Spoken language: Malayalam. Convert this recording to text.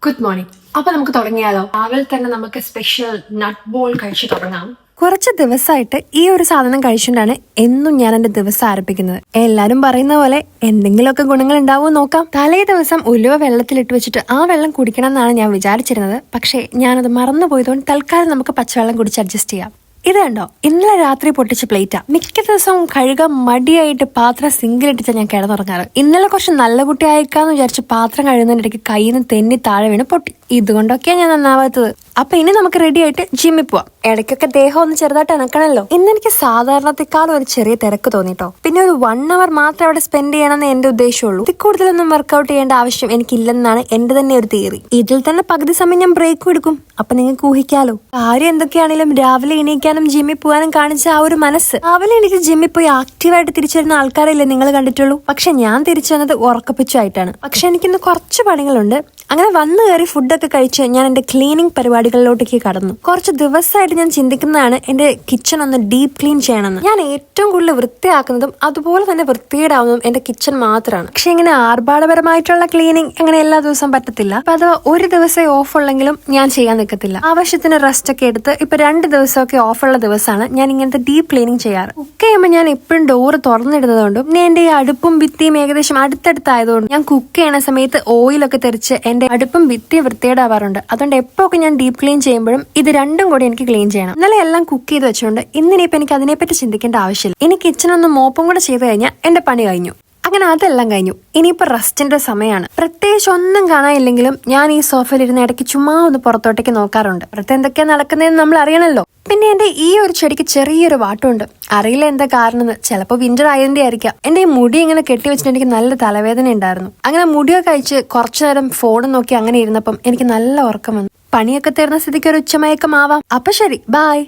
Good morning. അപ്പൊ നമുക്ക് തുടങ്ങിയാലോ? രാവിലെ തന്നെ നമുക്ക് സ്പെഷ്യൽ നട്ട് ബോൾ കഴിച്ചു തുടങ്ങാം. കുറച്ച് ദിവസമായിട്ട് ഈ ഒരു സാധനം കഴിച്ചുകൊണ്ടാണ് എന്നും ഞാൻ എന്റെ ദിവസം ആരംഭിക്കുന്നത്. എല്ലാരും പറയുന്ന പോലെ എന്തെങ്കിലുമൊക്കെ ഗുണങ്ങൾ ഉണ്ടാവുമോ നോക്കാം. തലേ ദിവസം ഉലുവ വെള്ളത്തിലിട്ട് വെച്ചിട്ട് ആ വെള്ളം കുടിക്കണം എന്നാണ് ഞാൻ വിചാരിച്ചിരുന്നത്. പക്ഷേ ഞാനത് മറന്നുപോയതുകൊണ്ട് തൽക്കാലം നമുക്ക് പച്ചവെള്ളം കുടിച്ച് അഡ്ജസ്റ്റ് ചെയ്യാം. ഇത് കണ്ടോ, ഇന്നലെ രാത്രി പൊട്ടിച്ച പ്ലേറ്റാ. മിക്ക ദിവസവും കഴുകാൻ മടിയായിട്ട് പാത്രം സിങ്കിലിട്ടിച്ചാ ഞാൻ കിടന്നുറങ്ങാറ്. ഇന്നലെ കുറച്ച് നല്ല കുട്ടി അയക്കാന്ന് വിചാരിച്ച് പാത്രം കഴുകുന്നതിനിടയ്ക്ക് കയ്യിൽ നിന്ന് തെന്നി താഴെ വീണ് പൊട്ടി. ഇതുകൊണ്ടൊക്കെയാണ് ഞാൻ നന്നാവാത്തത്. അപ്പൊ ഇനി നമുക്ക് റെഡി ആയിട്ട് ജിമ്മിൽ പോവാം. ഇടയ്ക്കൊക്കെ ദേഹം ഒന്ന് ചെറുതായിട്ട് അനക്കണല്ലോ. ഇന്നെനിക്ക് സാധാരണത്തെക്കാളും ഒരു ചെറിയ തിരക്ക് തോന്നിട്ടോ. പിന്നെ ഒരു 1 hour മാത്രം അവിടെ സ്പെൻഡ് ചെയ്യണമെന്ന് എന്റെ ഉദ്ദേശമുള്ളൂ. ഇതിൽ കൂടുതലൊന്നും വർക്ക്ഔട്ട് ചെയ്യേണ്ട ആവശ്യം എനിക്കില്ലെന്നാണ് എന്റെ തന്നെ ഒരു തിയറി. ഇതിൽ തന്നെ പകുതി സമയം ഞാൻ ബ്രേക്കും എടുക്കും. അപ്പൊ നിങ്ങൾക്ക് ഊഹിക്കാലോ. കാര്യം എന്തൊക്കെയാണെങ്കിലും രാവിലെ എണീക്കാനും ജിമ്മിൽ പോകാനും കാണിച്ച ആ ഒരു മനസ്സ്. രാവിലെ എനിക്ക് ജിമ്മിൽ പോയി ആക്റ്റീവായിട്ട് തിരിച്ചു വരുന്ന ആൾക്കാരല്ലേ നിങ്ങൾ കണ്ടിട്ടുള്ളൂ. പക്ഷെ ഞാൻ തിരിച്ചു വന്നത് ഉറക്കപ്പിച്ചായിട്ടാണ്. പക്ഷെ എനിക്കിന്ന് കുറച്ച് പണികളുണ്ട്. അങ്ങനെ വന്നു കയറി ഫുഡൊക്കെ കഴിച്ച് ഞാൻ എന്റെ ക്ലീനിങ് പരിപാടികളിലോട്ടേക്ക് കടന്നു. കുറച്ച് ദിവസമായിട്ട് ഞാൻ ചിന്തിക്കുന്നതാണ് എന്റെ കിച്ചൺ ഒന്ന് ഡീപ്പ് ക്ലീൻ ചെയ്യണമെന്ന്. ഞാൻ ഏറ്റവും കൂടുതൽ വൃത്തിയാക്കുന്നതും അതുപോലെ തന്നെ വൃത്തികേടാവുന്നതും എന്റെ കിച്ചൺ മാത്രമാണ്. പക്ഷെ ഇങ്ങനെ ആർഭാടപരമായിട്ടുള്ള ക്ലീനിങ് അങ്ങനെ എല്ലാ ദിവസവും പറ്റത്തില്ല. അപ്പൊ അത് ഒരു ദിവസമേ ഓഫ് ഉള്ളെങ്കിലും ഞാൻ ചെയ്യാൻ നിൽക്കത്തില്ല. ആവശ്യത്തിന് റെസ്റ്റ് ഒക്കെ എടുത്ത് ഇപ്പൊ 2 ദിവസമൊക്കെ ഓഫുള്ള ദിവസമാണ് ഞാൻ ഇങ്ങനത്തെ ഡീപ്പ് ക്ലീനിങ് ചെയ്യാറ്. കുക്ക് ചെയ്യുമ്പോൾ ഞാൻ എപ്പോഴും ഡോറ് തുറന്നിടുന്നതുകൊണ്ടും പിന്നെ എന്റെ ഈ അടുപ്പും ഭിത്തിയും ഏകദേശം അടുത്തടുത്തായതുകൊണ്ടും ഞാൻ കുക്ക് ചെയ്യണ സമയത്ത് ഓയിലൊക്കെ തെറിച്ച് എന്റെ അടുപ്പും ഭിത്തിയും വൃത്തികേടാവാറുണ്ട്. അതുകൊണ്ട് എപ്പോഴൊക്കെ ഞാൻ ഡീപ്പ് ക്ലീൻ ചെയ്യുമ്പോഴും ഇത് രണ്ടും കൂടി എനിക്ക് ക്ലീൻ ചെയ്യണം. ഇന്നലെ എല്ലാം കുക്ക് ചെയ്ത് വെച്ചുകൊണ്ട് ഇന്നിനിപ്പോ എനിക്ക് അതിനെപ്പറ്റി ചിന്തിക്കേണ്ട ആവശ്യമില്ല. ഇനി കിച്ചൺ ഒന്ന് മോപ്പും കൂടെ ചെയ്ത് കഴിഞ്ഞാൽ എന്റെ പണി കഴിഞ്ഞു. അങ്ങനെ അതെല്ലാം കഴിഞ്ഞു. ഇനിയിപ്പോ റെസ്റ്റിന്റെ സമയമാണ്. പ്രത്യേകിച്ച് ഒന്നും കാണാനില്ലെങ്കിലും ഞാൻ ഈ സോഫയിലിരുന്ന് ഇടയ്ക്ക് ചുമ്മാ ഒന്ന് പുറത്തോട്ടേക്ക് നോക്കാറുണ്ട്. പുറത്ത് എന്തൊക്കെയാ നടക്കുന്നതെന്ന് നമ്മൾ അറിയണല്ലോ. പിന്നെ എന്റെ ഈ ഒരു ചെടിക്ക് ചെറിയൊരു വാട്ടമുണ്ട്. അറിയില്ല എന്താ കാരണം. ചിലപ്പോൾ വിന്റർ ആയതിന്റെ ആയിരിക്കാം. എന്റെ ഈ മുടി ഇങ്ങനെ കെട്ടിവെച്ചിട്ട് എനിക്ക് നല്ല തലവേദന ഉണ്ടായിരുന്നു. അങ്ങനെ മുടിയൊക്കെ കഴിച്ച് കുറച്ചു നേരം ഫോൺ നോക്കി അങ്ങനെ ഇരുന്നപ്പം എനിക്ക് നല്ല ഉറക്കം വന്നു. പണിയൊക്കെ തീർന്ന സ്ഥിതിക്ക് ഒരു ഉച്ചമയക്കമാവാം. അപ്പൊ ശരി, ബൈ.